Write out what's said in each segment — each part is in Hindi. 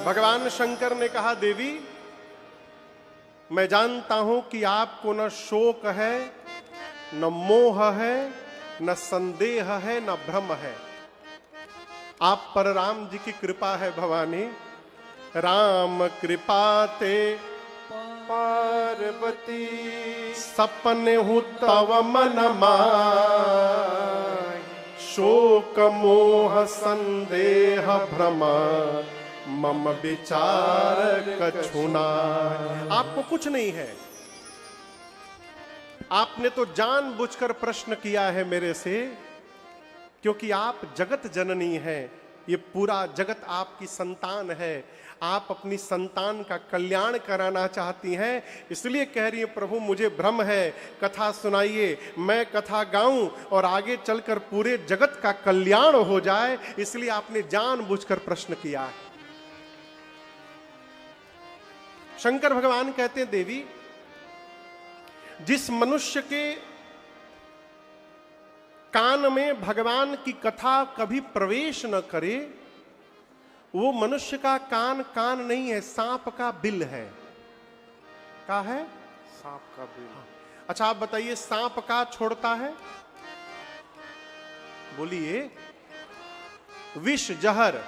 भगवान शंकर ने कहा, देवी मैं जानता हूं कि आपको न शोक है, न मोह है, न संदेह है, न भ्रम है। आप पर राम जी की कृपा है भवानी। राम कृपा ते पार्वती सपने हूँ तव मन माय, शोक मोह संदेह भ्रम मम विचार कछुना। आपको कुछ नहीं है। आपने तो जानबूझकर प्रश्न किया है मेरे से, क्योंकि आप जगत जननी हैं। ये पूरा जगत आपकी संतान है। आप अपनी संतान का कल्याण कराना चाहती हैं, इसलिए कह रही है प्रभु मुझे भ्रम है, कथा सुनाइए, मैं कथा गाऊं और आगे चलकर पूरे जगत का कल्याण हो जाए, इसलिए आपने जानबूझकर प्रश्न किया है। शंकर भगवान कहते हैं, देवी जिस मनुष्य के कान में भगवान की कथा कभी प्रवेश न करे, वो मनुष्य का कान कान नहीं है, सांप का बिल है। क्या है? सांप का बिल। अच्छा आप बताइए, सांप का छोड़ता है? बोलिए। विष, जहर।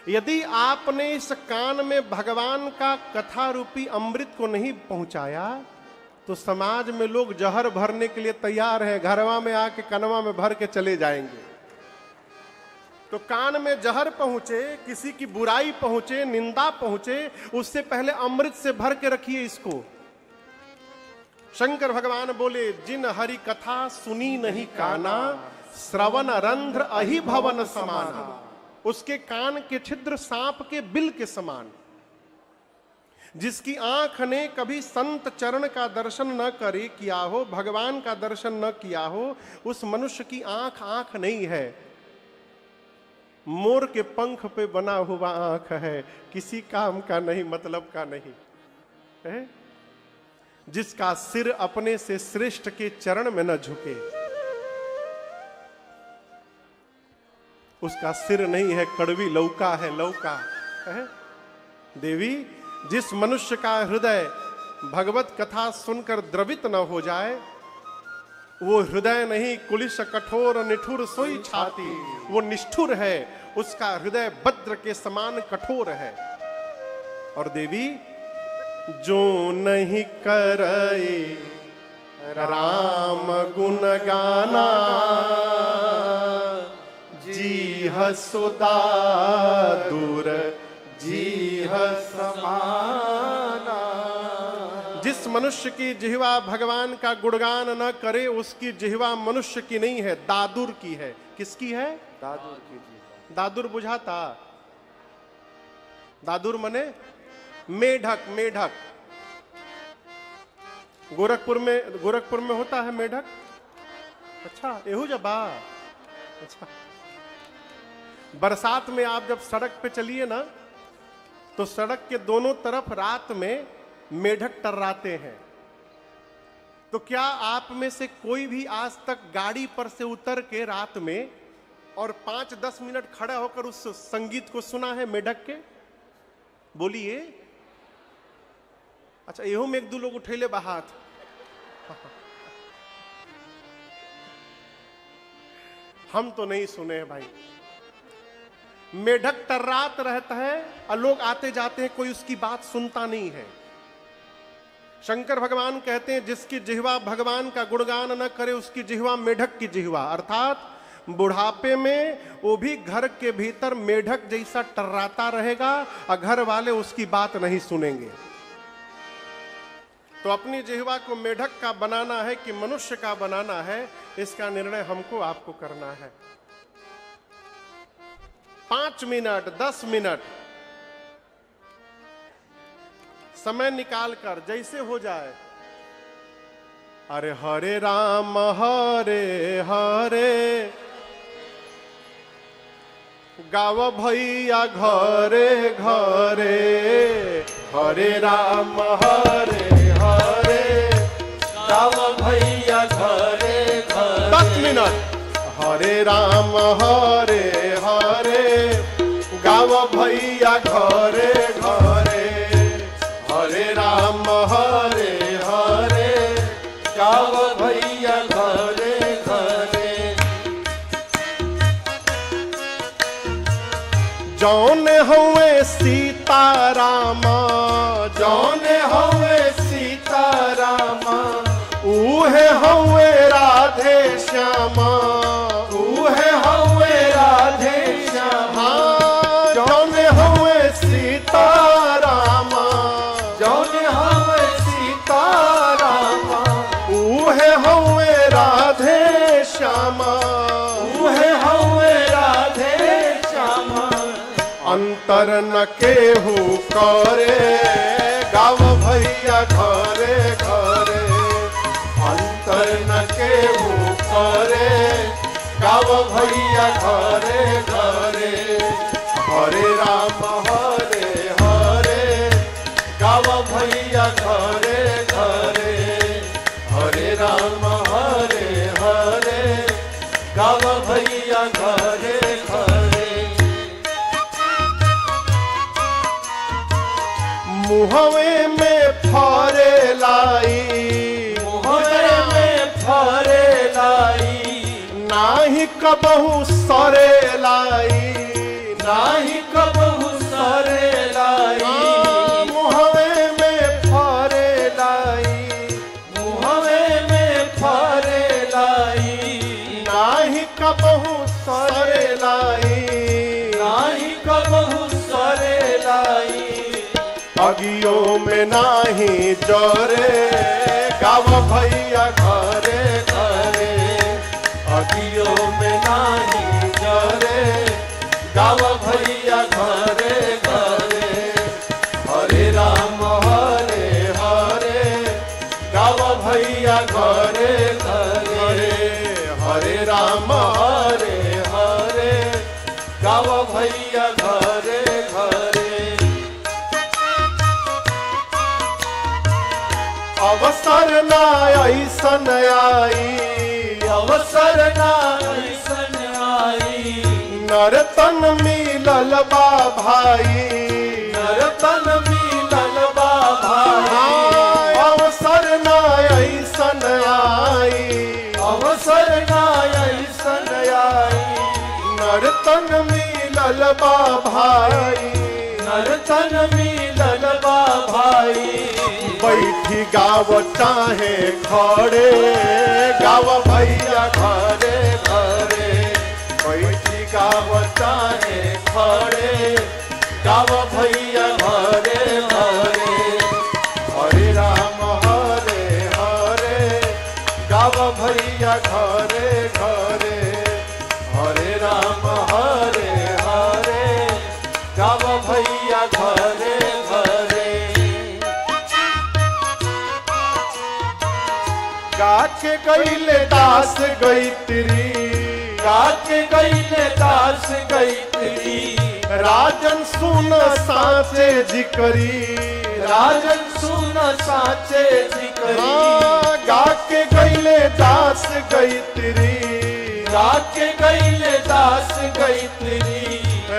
यदि आपने इस कान में भगवान का कथा रूपी अमृत को नहीं पहुंचाया, तो समाज में लोग जहर भरने के लिए तैयार हैं, घरवा में आके कनवा में भर के चले जाएंगे। तो कान में जहर पहुंचे, किसी की बुराई पहुंचे, निंदा पहुंचे, उससे पहले अमृत से भर के रखिए इसको। शंकर भगवान बोले, जिन हरि कथा सुनी नहीं काना, श्रवण रंध्र अहि भवन समाना। उसके कान के छिद्र सांप के बिल के समान। जिसकी आंख ने कभी संत चरण का दर्शन न करे किया हो, भगवान का दर्शन न किया हो, उस मनुष्य की आंख आंख नहीं है, मोर के पंख पे बना हुआ आंख है, किसी काम का नहीं, मतलब का नहीं है। जिसका सिर अपने से श्रेष्ठ के चरण में न झुके, उसका सिर नहीं है, कड़वी लौका है, लौका है। देवी जिस मनुष्य का हृदय भगवत कथा सुनकर द्रवित न हो जाए, वो हृदय नहीं, कुलिश कठोर निठुर सोई छाती, वो निष्ठुर है, उसका हृदय वज्र के समान कठोर है। और देवी जो नहीं करे राम गुण गाना, जीह सुदा दूर जीह समाना। जिस मनुष्य की जिह्वा भगवान का गुणगान न करे, उसकी जिह्वा मनुष्य की नहीं है, दादुर की है। किसकी है? दादुर की। दादुर बुझाता? दादुर मने मेढक। मेढक गोरखपुर में होता है मेढक। अच्छा एहू जबा। अच्छा बरसात में आप जब सड़क पे चलिए ना, तो सड़क के दोनों तरफ रात में मेढक टर्राते हैं। तो क्या आप में से कोई भी आज तक गाड़ी पर से उतर के रात में और 5-10 मिनट खड़ा होकर उस संगीत को सुना है मेढक के? बोलिए। अच्छा एहो में एक दो लोग उठेले बाहात। हम तो नहीं सुने हैं भाई। मेढक टर्रात रहता है और लोग आते जाते हैं, कोई उसकी बात सुनता नहीं है। शंकर भगवान कहते हैं, जिसकी जिह्वा भगवान का गुणगान न करे, उसकी जिह्वा मेढक की जिह्वा, अर्थात बुढ़ापे में वो भी घर के भीतर मेढक जैसा टर्राता रहेगा और घर वाले उसकी बात नहीं सुनेंगे। तो अपनी जिह्वा को मेढक का बनाना है कि मनुष्य का बनाना है, इसका निर्णय हमको आपको करना है। 5 मिनट 10 मिनट समय निकाल कर जैसे हो जाए, अरे हरे राम हरे हरे गाव भैया घरे घरे, हरे राम हरे हरे गाव भैया घरे घरे। 10 मिनट हरे राम हरे हरे गाव भैया घरे घरे, हरे राम हरे हरे, गाव भैया घरे घरे। जौन हुए सीताराम, जौन हुए सीताराम, उहे हुए राधे श्यामा, उहे हुए राधे श्यामा। जौन हुए सीताराम, जौन हुए सीताराम, उहे हुए राधे श्यामा, उहे हुए राधे श्यामा। अंतर न केहू करे, गाव भैया घरे घरे, अंतर न केहू करे, गाव भैया घरे घरे। हरे राम हरे हरे, गाव भैया घरे घरे, हरे राम हरे हरे, गाव भैया घरे घरे। मुहवे में फरे लाई, मुहवे में फरे लाई, नाही कबहू सरे लाई, नाही कबहू सरे लाई। मुहवे में फरे लाई, मुहवे में फरे लाई, नाही कबहू सरे लाई, नाही कबहू सरे लाई। अगियों में नाही जरे, गाव भैया घरे घरे, अगियों में नाही जरे, गाव भैया घरे घरे। हरे राम हरे हरे, गाव भैया घरे घरे, हरे राम हरे हरे, गाव भैया घरे घरे। अवसर ना ऐसन आई, अवसर ना ऐसन आई, नरतन मिलल बा भाई, नरतन मिलल बा भाई। अवसर ना ऐसन आई, अवसर ना ऐसन आई, नरतन मिलल बा भाई, नरतन मिलल बा भाई। बैठी गाव चाहे खड़े, गाव भैया घरे घरे, बैठी गाव चाहे खड़े, गाव भैया घरे घरे। हरे राम हरे हरे, गाव भैया घरे घरे, हरे राम हरे हरे, गाव भैया घरे घरे। गाके गईले दास गईत्री, गाके गईले दास गईत्री, राजन सुन साचे जिकरी, राजन सुन साचे जिकरी। गाके गईले दास गईत्री, गाके गईले दास गईत्री,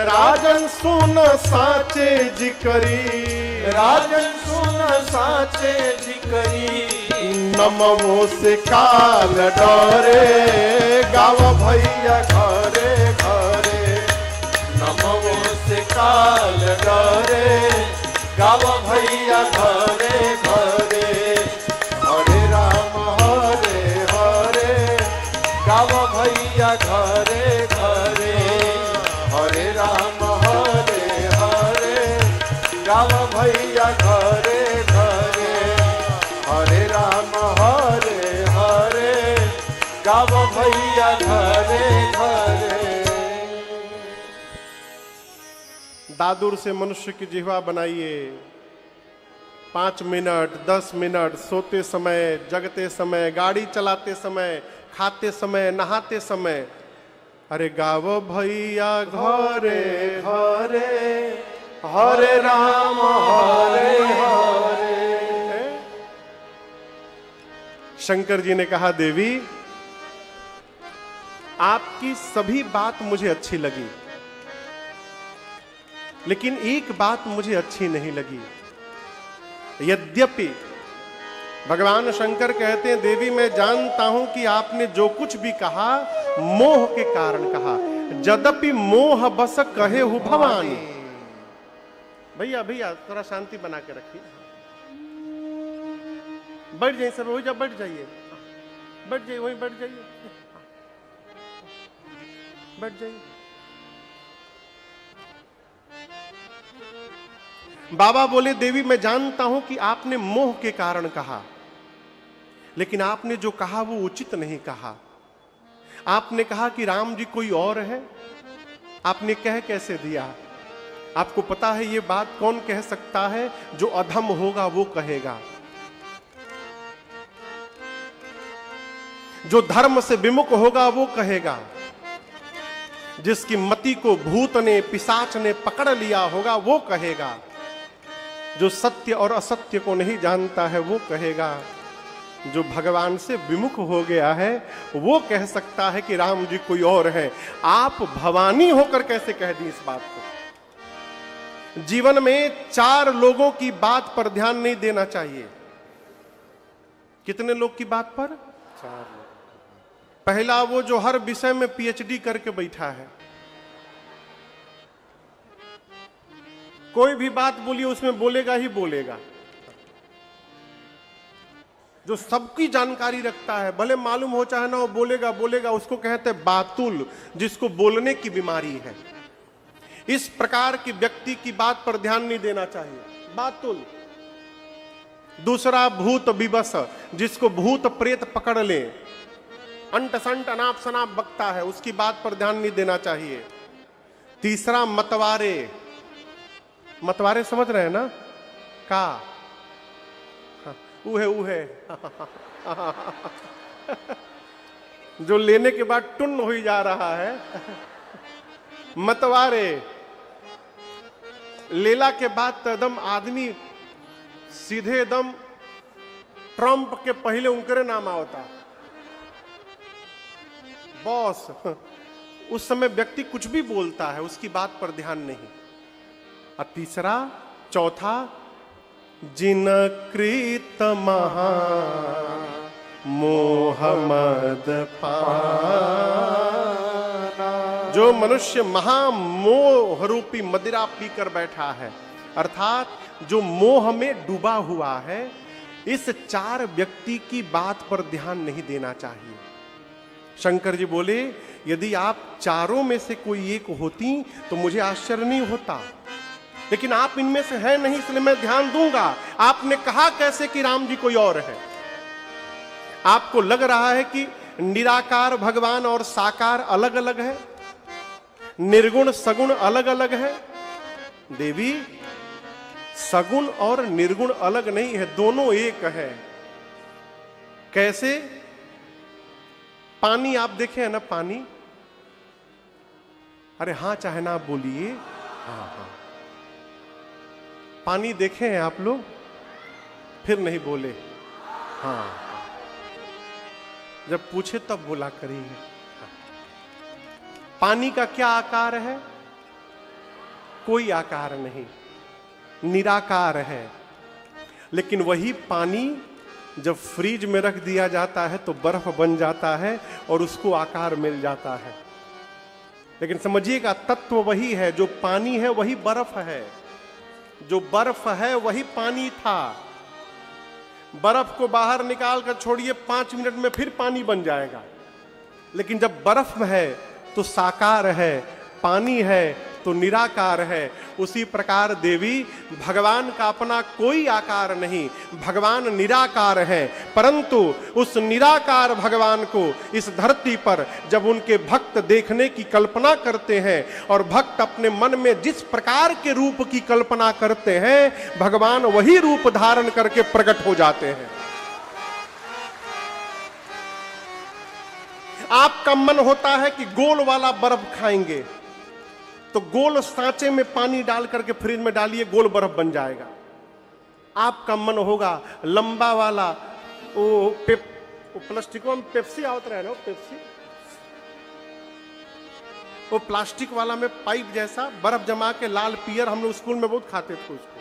राजन सुन साचे जिकरी, राजन सुन साचे जिकरी। नमवो से काल डरे, गाव भैया घरे घरे, नमवो से काल डरे, गाव भैया घरे घरे। हरे राम हरे हरे, गाव भैया घरे घरे, हरे राम हरे हरे, गाव भैया घरे घरे, हरे राम हरे हरे, गाव भैया घरे घरे। दादुर से मनुष्य की जिह्वा बनाइए। 5 मिनट 10 मिनट सोते समय, जगते समय, गाड़ी चलाते समय, खाते समय, नहाते समय, अरे गाव भैया घरे घरे, हरे राम हरे हरे। शंकर जी ने कहा, देवी आपकी सभी बात मुझे अच्छी लगी, लेकिन एक बात मुझे अच्छी नहीं लगी। यद्यपि भगवान शंकर कहते हैं, देवी मैं जानता हूं कि आपने जो कुछ भी कहा मोह के कारण कहा, यद्यपि मोह बस कहे हु भवानी। भैया भैया थोड़ा शांति बना के रखिए, बैठ जाइए सब, हो जा, बैठ जाइए, बैठ जाइए, वहीं बैठ जाइए, बैठ जाइए। बाबा बोले, देवी मैं जानता हूं कि आपने मोह के कारण कहा, लेकिन आपने जो कहा वो उचित नहीं कहा। आपने कहा कि राम जी कोई और है, आपने कह कैसे दिया? आपको पता है ये बात कौन कह सकता है? जो अधम होगा वो कहेगा, जो धर्म से विमुख होगा वो कहेगा, जिसकी मति को भूत ने पिशाच ने पकड़ लिया होगा वो कहेगा, जो सत्य और असत्य को नहीं जानता है वो कहेगा, जो भगवान से विमुख हो गया है वो कह सकता है कि राम जी कोई और है। आप भवानी होकर कैसे कह दी इस बात को? जीवन में 4 लोगों की बात पर ध्यान नहीं देना चाहिए। कितने लोग की बात पर? 4 लोग। पहला वो जो हर विषय में पीएचडी करके बैठा है, कोई भी बात बोलिए उसमें बोलेगा ही बोलेगा। जो सबकी जानकारी रखता है, भले मालूम हो चाहे ना वो बोलेगा बोलेगा, उसको कहते हैं बातुल, जिसको बोलने की बीमारी है। इस प्रकार की व्यक्ति की बात पर ध्यान नहीं देना चाहिए, बातुल। दूसरा भूत विवश, जिसको भूत प्रेत पकड़ ले, अंट संट अनाप शनाप बकता है, उसकी बात पर ध्यान नहीं देना चाहिए। तीसरा मतवारे, मतवारे समझ रहे हैं ना? का उहे जो लेने के बाद टुन्न हो जा रहा है। मतवारे लेला के बाद तो एकदम आदमी सीधे एकदम ट्रंप के पहले उनके नाम आवता बॉस। उस समय व्यक्ति कुछ भी बोलता है, उसकी बात पर ध्यान नहीं। और तीसरा चौथा, जिन कृत महा मोह मद पाना, जो मनुष्य महामोह रूपी मदिरा पीकर बैठा है, अर्थात जो मोह में डूबा हुआ है, इस 4 व्यक्ति की बात पर ध्यान नहीं देना चाहिए। शंकर जी बोले, यदि आप चारों में से कोई एक होती तो मुझे आश्चर्य नहीं होता, लेकिन आप इनमें से है नहीं, इसलिए मैं ध्यान दूंगा। आपने कहा कैसे कि राम जी कोई और है? आपको लग रहा है कि निराकार भगवान और साकार अलग अलग है, निर्गुण सगुण अलग अलग है। देवी, सगुण और निर्गुण अलग नहीं है, दोनों एक है। कैसे? पानी आप देखे हैं ना, पानी? अरे हाँ चाहे ना आप बोलिए, हाँ हाँ। पानी देखे हैं आप लोग? फिर नहीं बोले, हाँ। जब पूछे तब बोला करिए। पानी का क्या आकार है? कोई आकार नहीं, निराकार है। लेकिन वही पानी जब फ्रीज में रख दिया जाता है तो बर्फ बन जाता है और उसको आकार मिल जाता है। लेकिन समझिएगा, तत्व वही है, जो पानी है वही बर्फ है, जो बर्फ है वही पानी था। बर्फ को बाहर निकाल कर छोड़िए, 5 मिनट में फिर पानी बन जाएगा। लेकिन जब बर्फ है तो साकार है, पानी है तो निराकार है। उसी प्रकार देवी, भगवान का अपना कोई आकार नहीं, भगवान निराकार है। परंतु उस निराकार भगवान को इस धरती पर जब उनके भक्त देखने की कल्पना करते हैं, और भक्त अपने मन में जिस प्रकार के रूप की कल्पना करते हैं, भगवान वही रूप धारण करके प्रकट हो जाते हैं। आपका मन होता है कि गोल वाला बर्फ खाएंगे, तो गोल सांचे में पानी डाल करके फ्रिज में डालिए, गोल बर्फ बन जाएगा। आपका मन होगा लंबा वाला, वो प्लास्टिक में पेप्सी आवत रहे ना, पेप्सी वो प्लास्टिक वाला में पाइप जैसा बर्फ जमा के लाल पियर, हम लोग स्कूल में बहुत खाते थे उसको।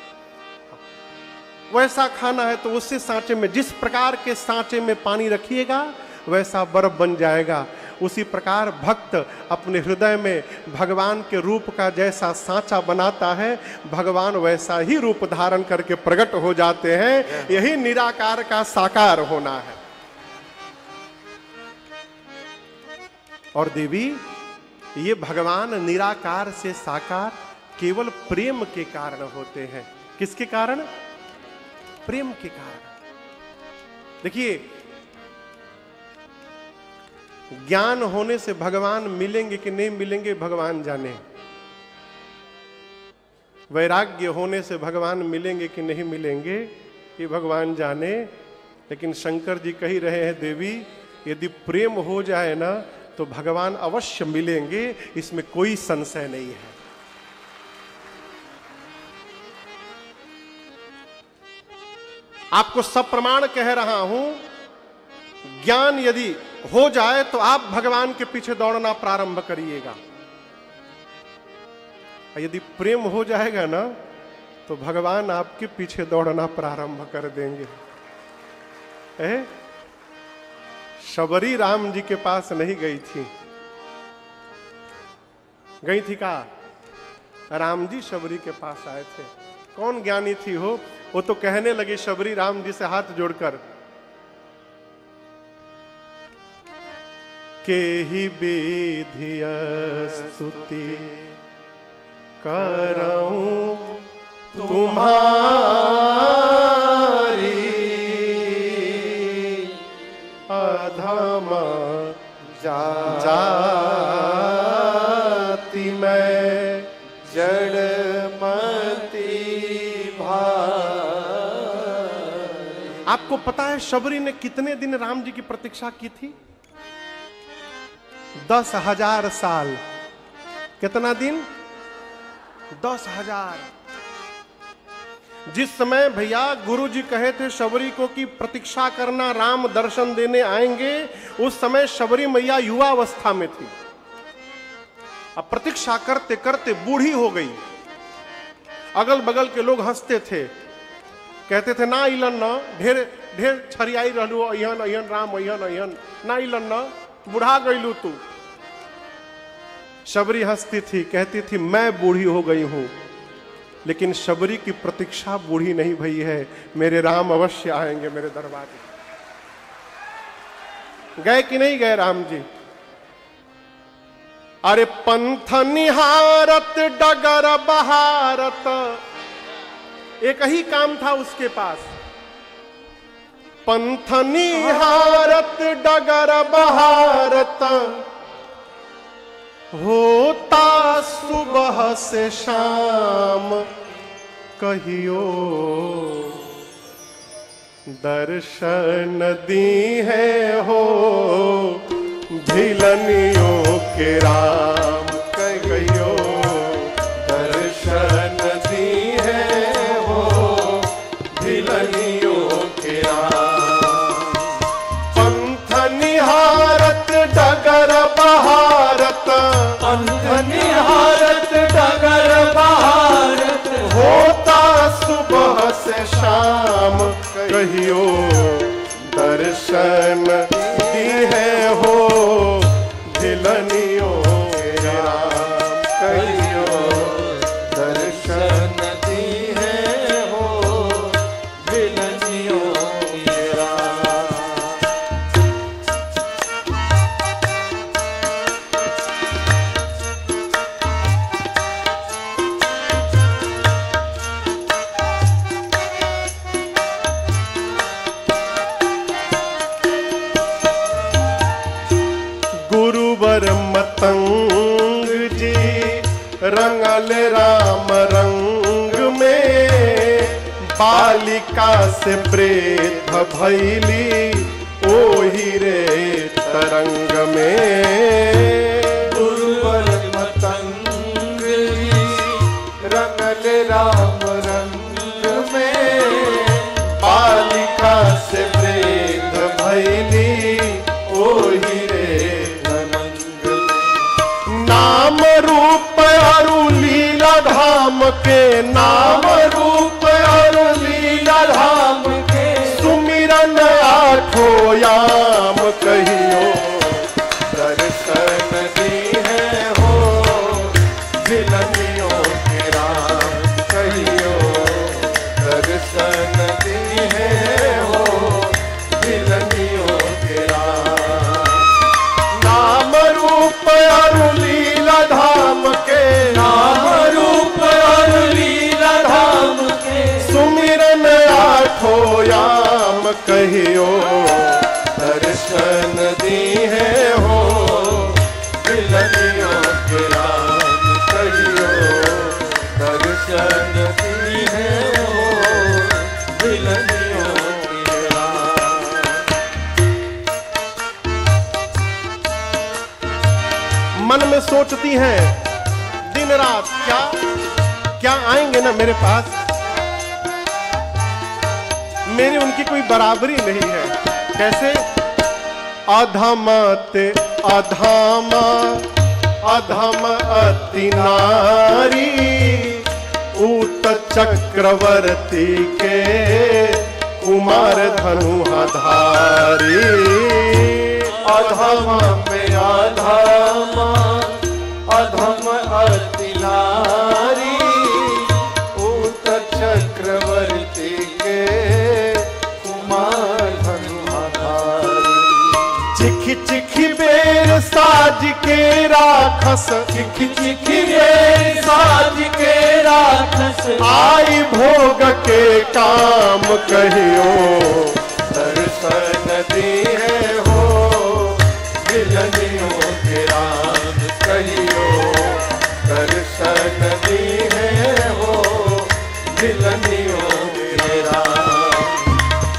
वैसा खाना है तो उससे सांचे में, जिस प्रकार के सांचे में पानी रखिएगा वैसा बर्फ बन जाएगा। उसी प्रकार भक्त अपने हृदय में भगवान के रूप का जैसा सांचा बनाता है, भगवान वैसा ही रूप धारण करके प्रकट हो जाते हैं। यही निराकार का साकार होना है। और देवी, ये भगवान निराकार से साकार केवल प्रेम के कारण होते हैं। किसके कारण? प्रेम के कारण। देखिए, ज्ञान होने से भगवान मिलेंगे कि नहीं मिलेंगे भगवान जाने। वैराग्य होने से भगवान मिलेंगे कि नहीं मिलेंगे ये भगवान जाने। लेकिन शंकर जी कह रहे हैं, देवी यदि प्रेम हो जाए ना तो भगवान अवश्य मिलेंगे, इसमें कोई संशय नहीं है। आपको सब प्रमाण कह रहा हूं, ज्ञान यदि हो जाए तो आप भगवान के पीछे दौड़ना प्रारंभ करिएगा। यदि प्रेम हो जाएगा ना तो भगवान आपके पीछे दौड़ना प्रारंभ कर देंगे। शबरी राम जी के पास नहीं गई थी, गई थी का? राम जी शबरी के पास आए थे। कौन ज्ञानी थी हो? वो तो कहने लगे शबरी राम जी से हाथ जोड़कर, के ही विधिय स्तुति करऊं तुम्हारी, अधम जाति में जड़मती भाई। आपको पता है शबरी ने कितने दिन राम जी की प्रतीक्षा की थी? 10,000 साल। कितना दिन? 10,000। जिस समय भैया गुरु जी कहे थे शबरी को कि प्रतीक्षा करना, राम दर्शन देने आएंगे, उस समय शबरी मैया युवा अवस्था में थी। अब प्रतीक्षा करते करते बूढ़ी हो गई। अगल बगल के लोग हंसते थे, कहते थे ना इलन ना, ढेर ढेर छरियाई रहलू, अहन अहन राम अहन अहन, ना इलन ना, बुढ़ा गईलू तू। शबरी हंसती थी, कहती थी मैं बूढ़ी हो गई हूं, लेकिन शबरी की प्रतीक्षा बूढ़ी नहीं भई है। मेरे राम अवश्य आएंगे मेरे दरबार में। गए कि नहीं गए राम जी? अरे पंथ निहारत डगर बहारत, एक ही काम था उसके पास। पंथ निहारत डगर बहारत, होता सुबह से शाम कहियो दर्शन दी है हो भिलनियों के राम, कहियो दर्शन दी है हो भिलनियों के राम। पंथ निहारत डगर बहारत, पंथ निहारत डगर बहारत, होता सुबह से शाम कहियो दर्शन दी है हो भिलनियों के राम, कहियो दर्शन दी है हो भिलनियों के राम। गुरुवर मतंग जी रंगल राम रंग में, बालिका से प्रेत भैली ओही रे तरंग में। गुरुवर मतंग जी रंगल राम रंग में, बालिका से प्रेत भैली ओही रे तरंग में। नाम नाम रूप और लीला धाम के सुमिरन आठो याम कहियो दर्शन दी है हो दिलनियों के राम कहियो दर्शन दी है हो दिलनियों के राम नाम रूप और लीला धाम के नाम रूप और लीला धाम के सुमिरन आठो याम कहियो दर्शन दी है हो दिलनियों के राम कहियो दर्शन दी है हो दिलनियों के राम मन में सोचती हैं दिन रात क्या क्या आएंगे ना मेरे पास, मेरी उनकी कोई बराबरी नहीं है। कैसे? अधम ते अधम अधम अति नारी ऊत चक्रवर्ती के कुमार धनुधारी। अधम में अधम अधम अति नारी ऊत चक्रवर्ती के कुमार धनुधारी। चिखी चिखी बेर साज के राखस, चिखी चिखी बेर साज के राखस आई भोग के काम कहियो दर्शन दी है हो दिलनियों के राम कहियो दर्शन दी है हो दिलनियों के राम।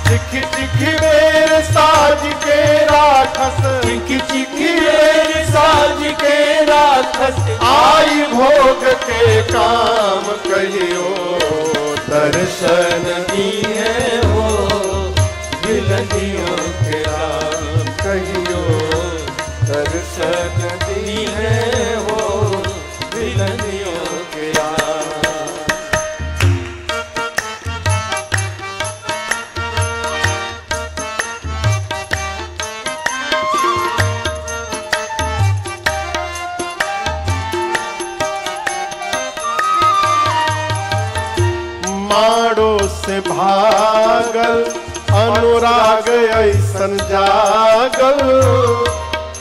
चिखी चिखी बेर साज के राखस, चिखी चिखी बेर साज के राखस आई भोग के काम कहियो दर्शन दी है हो दिलनियों के राम कहियो दर्शन दी है हो दिलनियों के राम। माड़ो से भागल अनुराग ऐसन जागल,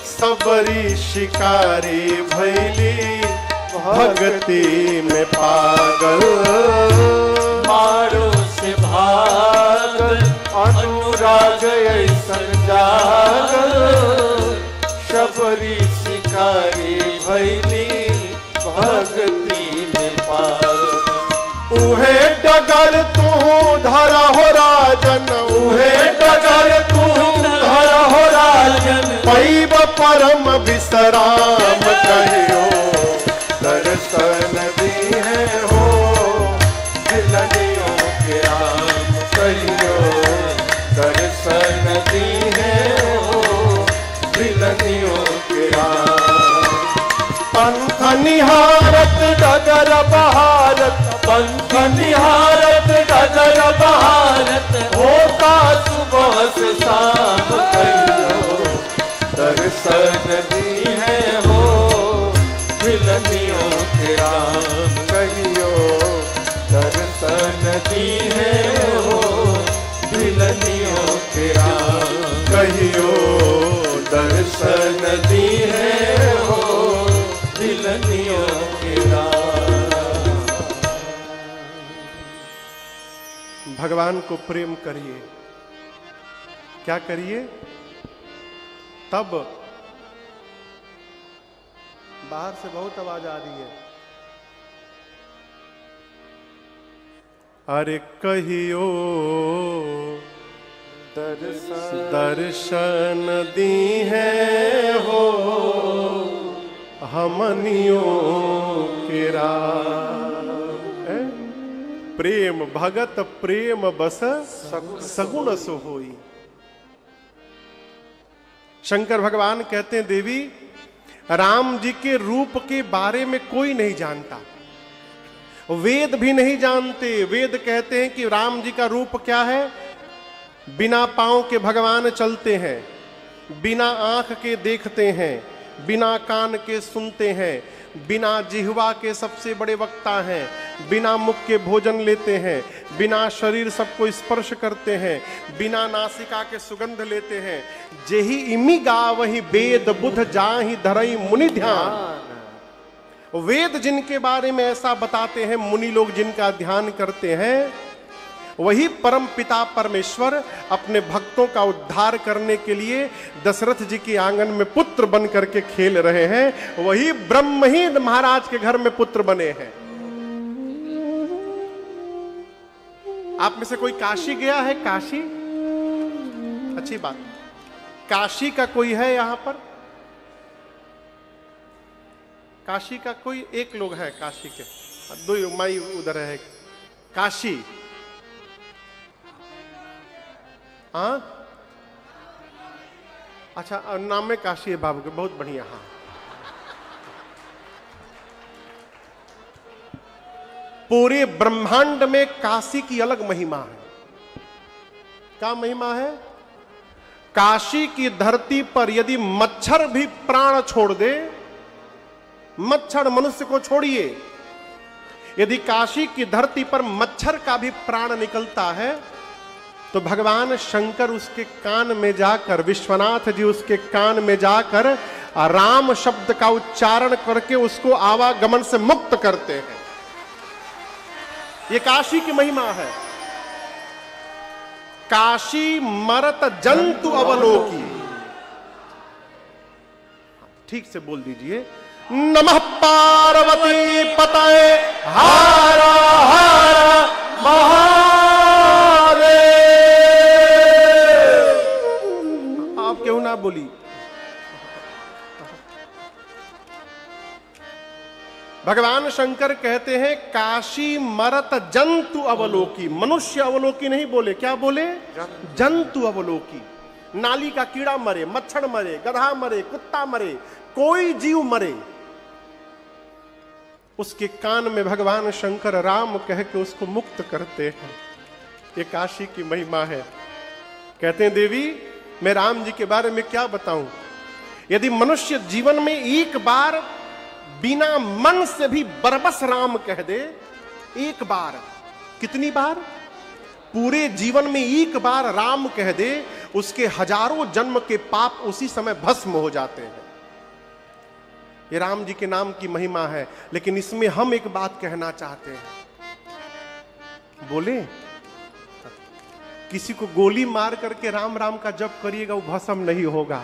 सबरी शिकारी भैली भक्ति में पागल। मारो से भागल अनुराग ऐसन जागल, शबरी शिकारी भैली भक्ति में पागल। उहे डगर तू धरा हो राजन, उहे डगर तू धर हो राजन पैब परम विश्राम कहियो दर्शन दी है हो दिलनियों के राम कहियो दर्शन दी है हो दिलनियों के राम। पंथ निहारत डगर बहारत पंथ निहारत डगर बहारत होता सुबह से शाम कहियो दर्शन दी है हो दिलनियों के राम कहियो दर्शन दी है हो दिलनियों के राम कहियो दर्शन दी है हो दिलनियों के राम। भगवान को प्रेम करिए। क्या करिए? तब बाहर से बहुत आवाज आ रही है। अरे कहियो दर्शन दी है हो हमनियों के राम। प्रेम भगत प्रेम बस सगुण सो होई। शंकर भगवान कहते हैं देवी, राम जी के रूप के बारे में कोई नहीं जानता, वेद भी नहीं जानते। वेद कहते हैं कि राम जी का रूप क्या है? बिना पांव के भगवान चलते हैं, बिना आंख के देखते हैं, बिना कान के सुनते हैं, बिना जिह्वा के सबसे बड़े वक्ता हैं, बिना मुख के भोजन लेते हैं, बिना शरीर सबको स्पर्श करते हैं, बिना नासिका के सुगंध लेते हैं। जेहि इमि गावहि वेद बुध जाहि धरई मुनि ध्यान। वेद जिनके बारे में ऐसा बताते हैं, मुनि लोग जिनका ध्यान करते हैं, वही परम पिता परमेश्वर अपने भक्तों का उद्धार करने के लिए दशरथ जी के आंगन में पुत्र बन करके खेल रहे हैं। वही ब्रह्म ही महाराज के घर में पुत्र बने हैं। आप में से कोई काशी गया है? काशी? अच्छी बात। काशी का कोई है यहां पर? काशी का कोई? एक लोग है काशी के, दो माई उधर है। काशी, हाँ अच्छा, नाम में काशी है बाबू के, बहुत बढ़िया। हाँ, पूरे ब्रह्मांड में काशी की अलग महिमा है। क्या महिमा है? काशी की धरती पर यदि मच्छर भी प्राण छोड़ दे, मच्छर मनुष्य को छोड़िए, यदि काशी की धरती पर मच्छर का भी प्राण निकलता है तो भगवान शंकर उसके कान में जाकर, विश्वनाथ जी उसके कान में जाकर राम शब्द का उच्चारण करके उसको आवागमन से मुक्त करते हैं। ये काशी की महिमा है। काशी मरत जंतु अवलोकी। ठीक से बोल दीजिए, नमः पार्वती पतये हर हर महादेव। आप क्यों ना बोली? भगवान शंकर कहते हैं काशी मरत जंतु अवलोकी। मनुष्य अवलोकी नहीं बोले, क्या बोले? जंतु अवलोकी। नाली का कीड़ा मरे, मच्छर मरे, गधा मरे, कुत्ता मरे, कोई जीव मरे, उसके कान में भगवान शंकर राम कह के उसको मुक्त करते हैं। ये काशी की महिमा है। कहते हैं देवी, मैं राम जी के बारे में क्या बताऊं? यदि मनुष्य जीवन में एक बार बिना मन से भी बरबस राम कह दे, एक बार, कितनी बार? पूरे जीवन में एक बार राम कह दे, उसके हजारों जन्म के पाप उसी समय भस्म हो जाते हैं। ये राम जी के नाम की महिमा है। लेकिन इसमें हम एक बात कहना चाहते हैं, बोले किसी को गोली मार करके राम राम का जप करिएगा, वो भस्म नहीं होगा।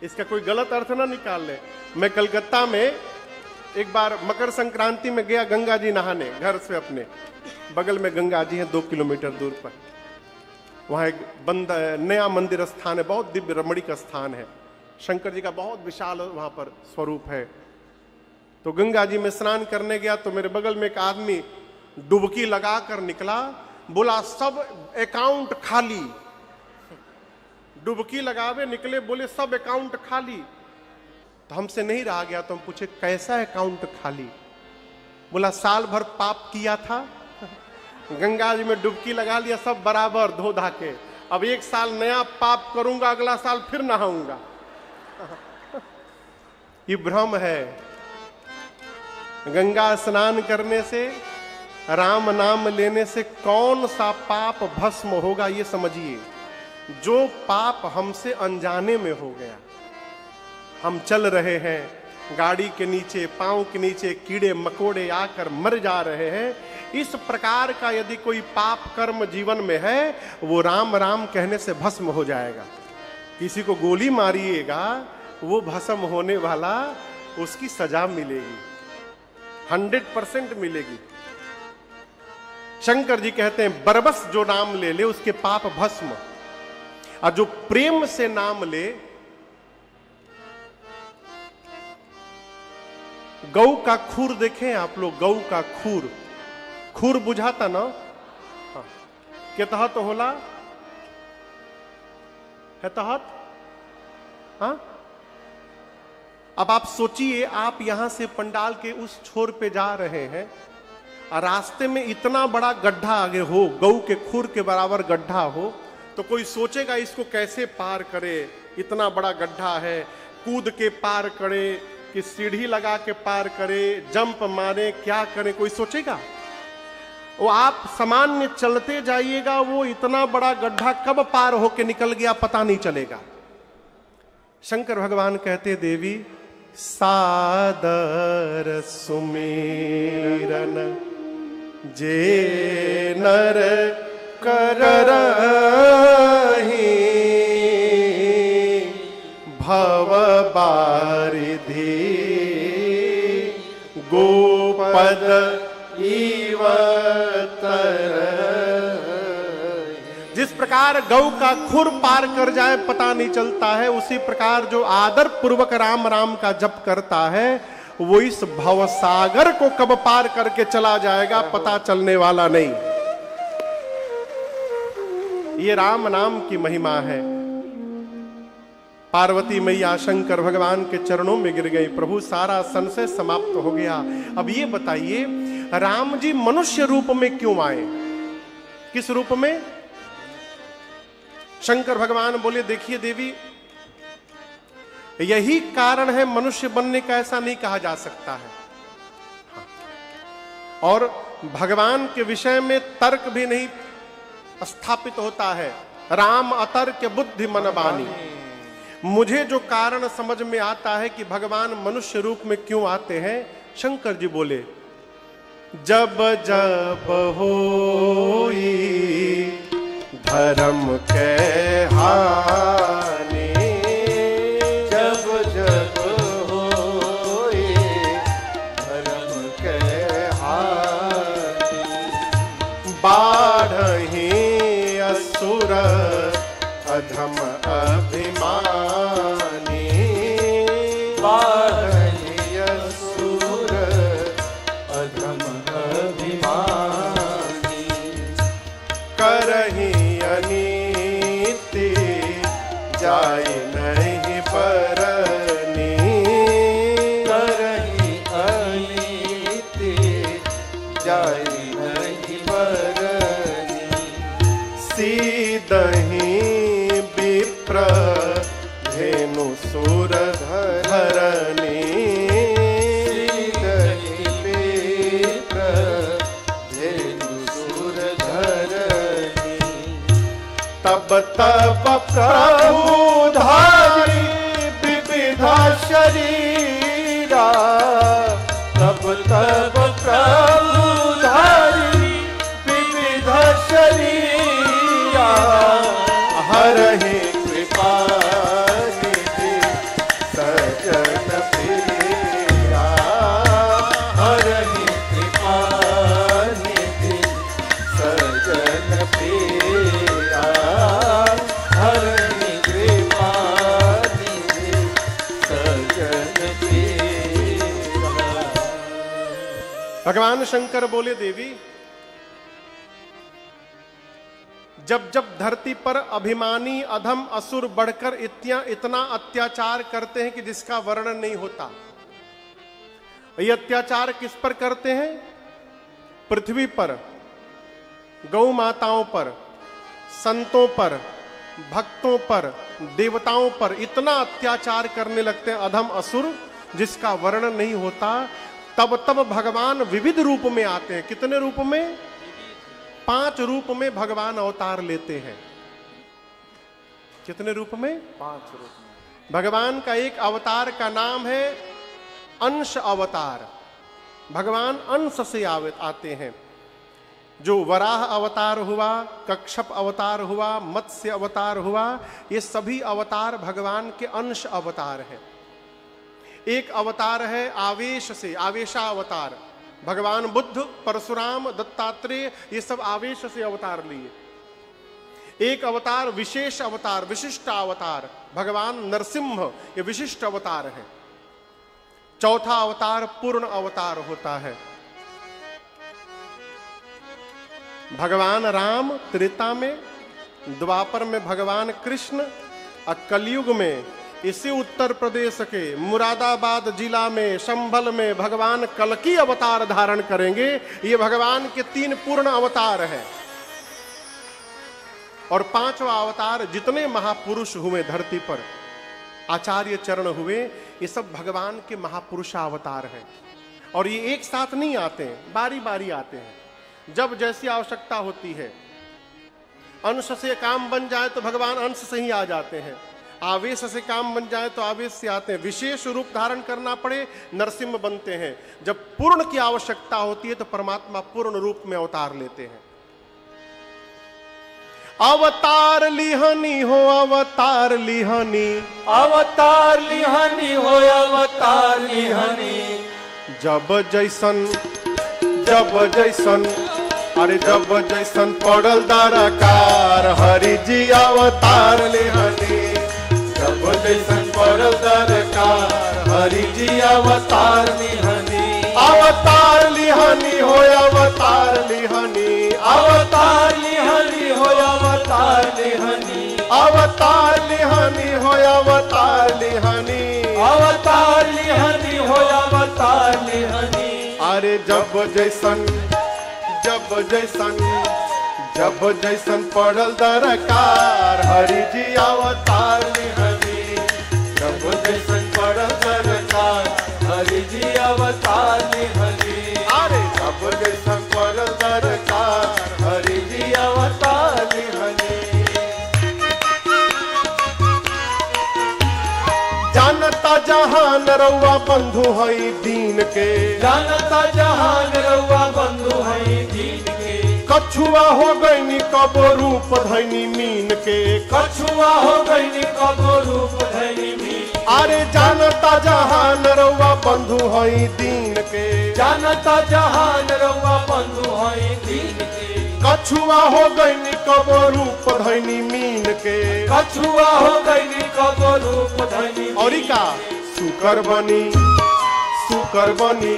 इसका कोई गलत अर्थ ना निकाल ले। मैं कलकत्ता में एक बार मकर संक्रांति में गया गंगा जी नहाने, घर से अपने बगल में गंगा जी है 2 किलोमीटर दूर पर। वहां एक नया मंदिर स्थान है, बहुत दिव्य रमणीक स्थान है, शंकर जी का बहुत विशाल वहां पर स्वरूप है। तो गंगा जी में स्नान करने गया तो मेरे बगल में एक आदमी डुबकी लगाकर निकला, बोला सब अकाउंट खाली। डुबकी लगावे निकले, बोले सब अकाउंट खाली। तो हमसे नहीं रहा गया, तो हम पूछे कैसा अकाउंट खाली? बोला साल भर पाप किया था, गंगा जी में डुबकी लगा लिया, सब बराबर धो धा के, अब 1 साल नया पाप करूंगा, अगला साल फिर नहाऊंगा। ये भ्रम है। गंगा स्नान करने से, राम नाम लेने से कौन सा पाप भस्म होगा, ये समझिए। जो पाप हमसे अनजाने में हो गया, हम चल रहे हैं, गाड़ी के नीचे, पांव के नीचे कीड़े मकोड़े आकर मर जा रहे हैं, इस प्रकार का यदि कोई पाप कर्म जीवन में है, वो राम राम कहने से भस्म हो जाएगा। किसी को गोली मारिएगा, वो भस्म होने वाला, उसकी सजा मिलेगी, 100% मिलेगी। शंकर जी कहते हैं बरबस जो नाम ले ले उसके पाप भस्म, और जो प्रेम से नाम ले, गौ का खूर देखें आप लोग, गौ का खूर, खूर बुझाता ना, हाँ, के तहत होला है तहत, हाँ, अब आप सोचिए, आप यहां से पंडाल के उस छोर पे जा रहे हैं और रास्ते में इतना बड़ा गड्ढा आगे हो, गऊ के खुर के बराबर गड्ढा हो, तो कोई सोचेगा इसको कैसे पार करे, इतना बड़ा गड्ढा है, कूद के पार करे कि सीढ़ी लगा के पार करे, जंप मारे, क्या करे, कोई सोचेगा? वो आप सामान्य चलते जाइएगा, वो इतना बड़ा गड्ढा कब पार होके निकल गया पता नहीं चलेगा। शंकर भगवान कहते, देवी सादर सुमिरन जे नर कररहि भव बारिधि गोपद इव जिस प्रकार गौ का खुर पार कर जाए पता नहीं चलता है, उसी प्रकार जो आदर पूर्वक राम राम का जप करता है वो इस भवसागर को कब पार करके चला जाएगा पता चलने वाला नहीं। ये राम नाम की महिमा है। पार्वती मैया शंकर भगवान के चरणों में गिर गई, प्रभु सारा संशय समाप्त हो गया। अब ये बताइए, राम जी मनुष्य रूप में क्यों आए? किस रूप में? शंकर भगवान बोले, देखिए देवी, यही कारण है मनुष्य बनने का, ऐसा नहीं कहा जा सकता है। और भगवान के विषय में तर्क भी नहीं स्थापित होता है। राम अतर्क बुद्धि मन बानी। मुझे जो कारण समझ में आता है कि भगवान मनुष्य रूप में क्यों आते हैं, शंकर जी बोले, जब जब होई धर्म के हानि, जब जब होए धर्म के हानि, बाढ़हि असुर अधम अभिमानी, बाढ़हि असुर अधम अभिमानी, करहि अनीति जाय नहीं परनी, करहि अनीति जाय नहीं परनी, सीदहि विप्र धेनु सुर धरनी, सीदहि विप्र धेनु सुर धरनी, तब तब प्रभु धारी विविधा शरीरा, तब तब प्रभु धारी विविधा शरीरा, हरहि कृपा निधि सजन प्रिया, हरहि कृपा निधि सजन प्रिया, हरहि कृपा निधि सजन प्रिया। भगवान शंकर बोले, देवी, जब जब धरती पर अभिमानी अधम असुर बढ़कर इतना अत्याचार करते हैं कि जिसका वर्णन नहीं होता। ये अत्याचार किस पर करते हैं? पृथ्वी पर, गौ माताओं पर, संतों पर, भक्तों पर, देवताओं पर इतना अत्याचार करने लगते हैं अधम असुर जिसका वर्णन नहीं होता। तब तब भगवान विविध रूप में आते हैं। कितने रूप में? 5 रूप में भगवान अवतार लेते हैं। कितने रूप में? 5 रूप में। भगवान का एक अवतार का नाम है अंश अवतार। भगवान अंश से आते हैं। जो वराह अवतार हुआ, कच्छप अवतार हुआ, मत्स्य अवतार हुआ, ये सभी अवतार भगवान के अंश अवतार हैं। एक अवतार है आवेश से, आवेशा अवतार। भगवान बुद्ध, परशुराम, दत्तात्रेय, ये सब आवेश से अवतार लिए। एक अवतार विशेष अवतार, विशिष्ट अवतार, भगवान नरसिंह, ये विशिष्ट अवतार है। चौथा अवतार पूर्ण अवतार होता है। भगवान राम त्रेता में, द्वापर में भगवान कृष्ण और कलयुग में इसी उत्तर प्रदेश के मुरादाबाद जिला में संभल में भगवान कल्कि अवतार धारण करेंगे। ये भगवान के 3 पूर्ण अवतार हैं और 5वां अवतार जितने महापुरुष हुए धरती पर, आचार्य चरण हुए, ये सब भगवान के महापुरुष अवतार हैं। और ये एक साथ नहीं आते हैं, बारी बारी आते हैं जब जैसी आवश्यकता होती है। अंश से काम बन जाए तो भगवान अंश से ही आ जाते हैं, आवेश से काम बन जाए तो आवेश से आते हैं, विशेष रूप धारण करना पड़े नरसिंह बनते हैं। जब पूर्ण की आवश्यकता होती है तो परमात्मा पूर्ण रूप में अवतार लेते हैं। अवतार लिहानी हो अवतार लिहानी, अवतार लिहानी हो अवतार लिहानी। जब जैसन अरे जब जैसन पड़ल दरकार, हरि जी अवतार लिहानी। जब जैसन पड़ल दरकार, हरि जी अवतार लिहानी। अवतार लिहानी हो अवतार लिहानी, अवतार लिहानी हो अवतार लिहानी। अवतार लिहानी हो अवतार लिहानी। अवतार लिहानी हो अवतार लिहानी। अरे जब जैसन पड़ल दरकार, हरि जी अवतार लिहानी। जब जैसन पड़ल दरकार, हरि जी अवतार लिहानी। अरे जब जैसन पड़ल दरकार, हरि जी अवतार लिहानी। जानता जहान रउआ बंधु हई दीन के, जानता जहान रउआ बंधु हई दीन के। कछुआ हो गईनी कबो रूप धैनी मीन के, कछुआ हो गईनी कबो रूप धैनी मीन। अरे जानता जहान रउआ बंधु हई दीन के, जानता जहान रउआ बंधु हई दीन के। कछुआ हो गईनी कबो रूप धैनी मीन के, कछुआ हो गईनी कबो रूप धैनी मीन। और का सुकर बनी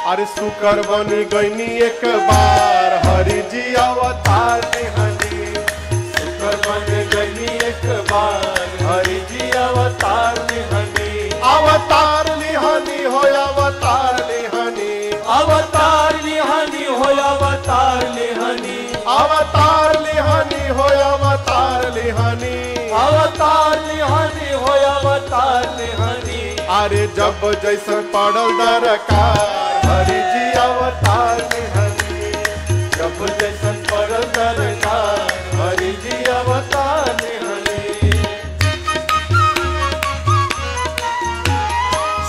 अरे सुकर बनी गईनी एक बार, हरि जी अवतार लिहानी। सुकर बन गईनी एक बार, हरि जी अवतार लिहानी। अवतार लिहानी हो अवतार लिहानी। अवतार लिहानी हो अवतार लिहानी। अवतार लिहानी हो अवतार लिहानी। अवतार लिहानी हो अवतार लिहानी। अरे जब जैसन पड़ल दरकार, हरि जी अवतार लिहानी। जब जैसन पड़ल दरकार, हरि जी अवतार लिहानी।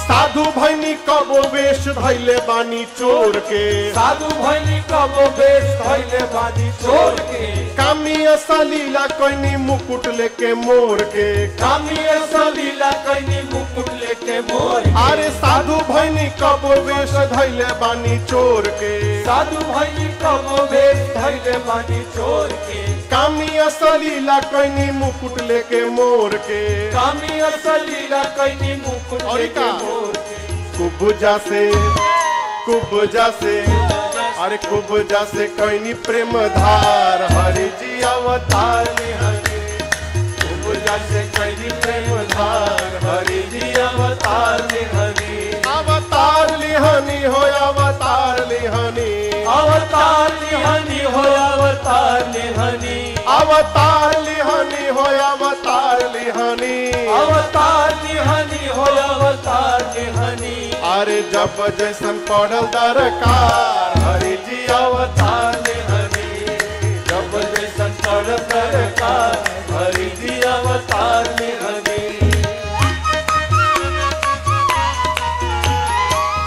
साधु भैनी कबो वेश धैले बानी चोर के, साधु भैनी कबो वेश धैले बानी चोर के। कामी सलीला कैनी मुकुट लेके मोर के, कामी सलीला कैनी मुकुट लेके मोर। अरे साधु भैनी कबो वेश धैले बानी चोर के, साधु भैनी कबो वेश धैले बानी चोर के। कामी सलीला कैनी मुकुट लेके मोर के, कामी सलीला कैनी मुकुट लेके मोर के। कुबजा से अरे कुबजा से कैनी प्रेम धार, हरि जी अवतार लिहानी। कुबजा से कैनी प्रेम धार, हरि जी अवतार लिहानी। अवतार लिहानी हो अवतार लिहानी। अवतार लिहानी हो अवतार लिहानी। अवतार लिहानी हो अवतार लिहानी। अवतार लिहानी हो अवतार लिहानी। अरे जब जैसन पड़ल दरकार, हरि जी अवतार लिहानी। जब जैसन पड़ल दरकार, हरि जी अवतार लिहानी।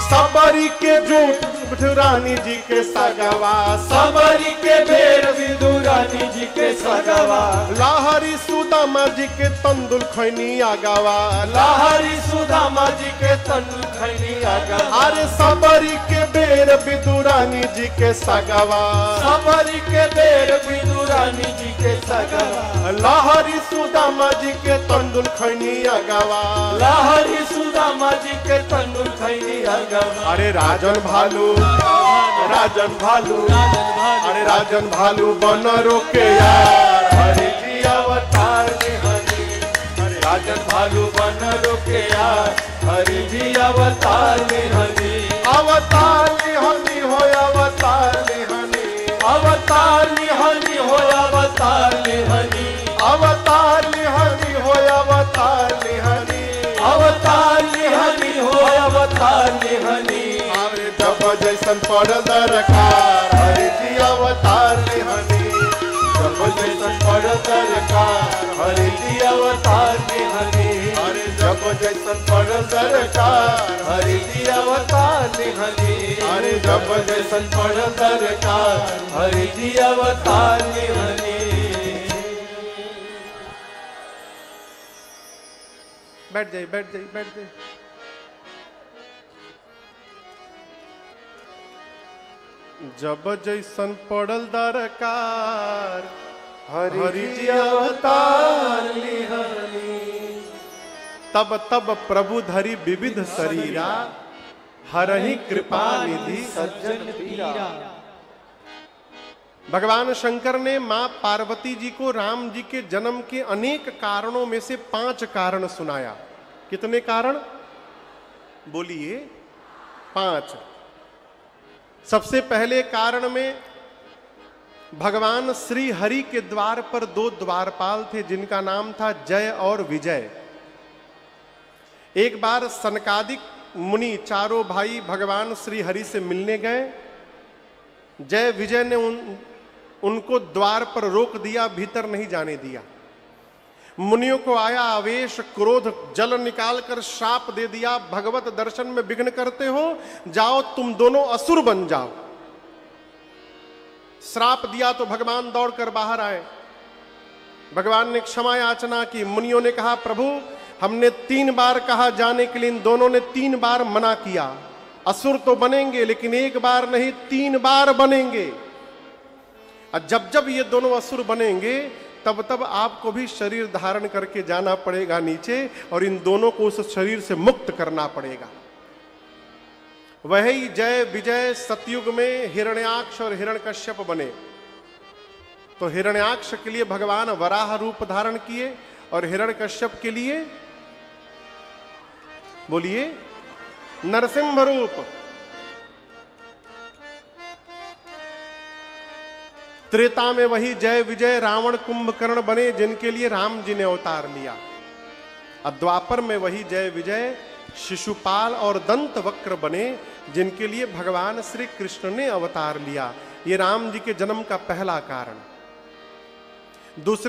सबरी के जोट विदुरानी जी के सगवा, सबरी के बेर विदुरानी जी के सगवा। लाहरी सुदामा जी के तंदुल खैनी आगवा, लाहरी सुदामा जी के तंदुल खैनी आगवा। अरे सबरी के बेर विदुरानी जी के सगवा, सबरी के बेर विदुरानी जी के सगवा। लाहरी सुदामा जी के तंदुल खैनी आगवा, लाहरी सुदामा जी के तंदुल खैनी आगवा। अरे राजन भालू अरे राजन भालू बन रोके यार, हरि जी अवतार लिहानी। राजन भालू बन रुके यार हरि जी अवतार लिहनी अवतार लिहनी हो अवतार लिहनी अवतार लिहनी हो अवतार लिहनी अवतार लिहनी हो अवतार लिहनी अवतार लिहनी हो अवतार लिहनी अरे जब जैसन पड़ दरकार हरि जी अवतार लिहनी जब जैसन पड़ दरकार हरि जी अवतार लिहनी अरे जब जैसन पड़ दरकार हरि जी अवतार लिहनी अरे जब जैसन पड़ दरकार हरि जी अवतार लिहनी। बैठ जाइए, बैठ जाइए, बैठ जाइए। जब जैसन पड़ल दरकार हरि जी अवतार लिहनी तब तब प्रभु धरि विविध शरीरा हरहि कृपा निधि सज्जन पीरा। भगवान शंकर ने मां पार्वती जी को राम जी के जन्म के अनेक कारणों में से 5 कारण सुनाया। कितने कारण बोलिए? 5। सबसे पहले कारण में भगवान श्री हरि के द्वार पर 2 द्वारपाल थे जिनका नाम था जय और विजय। एक बार सनकादिक मुनि चारों भाई भगवान श्री हरि से मिलने गए। जय विजय ने उनको द्वार पर रोक दिया, भीतर नहीं जाने दिया। मुनियों को आया आवेश, क्रोध, जल निकालकर श्राप दे दिया, भगवत दर्शन में विघ्न करते हो, जाओ तुम दोनों असुर बन जाओ। श्राप दिया तो भगवान दौड़कर बाहर आए। भगवान ने क्षमा याचना की। मुनियों ने कहा प्रभु हमने 3 बार कहा जाने के लिए, इन दोनों ने 3 बार मना किया। असुर तो बनेंगे लेकिन 1 बार नहीं 3 बार बनेंगे। और जब जब ये दोनों असुर बनेंगे तब तब आपको भी शरीर धारण करके जाना पड़ेगा नीचे और इन दोनों को उस शरीर से मुक्त करना पड़ेगा। वही जय विजय सतयुग में हिरण्याक्ष और हिरण्यकश्यप बने। तो हिरण्याक्ष के लिए भगवान वराह रूप धारण किए और हिरण्यकश्यप के लिए बोलिए नरसिंह रूप। त्रेता में वही जय विजय रावण कुंभकर्ण बने जिनके लिए राम जी ने अवतार लिया। अब द्वापर में वही जय विजय शिशुपाल और दंत वक्र बने जिनके लिए भगवान श्री कृष्ण ने अवतार लिया। ये राम जी के जन्म का पहला कारण। दूसरे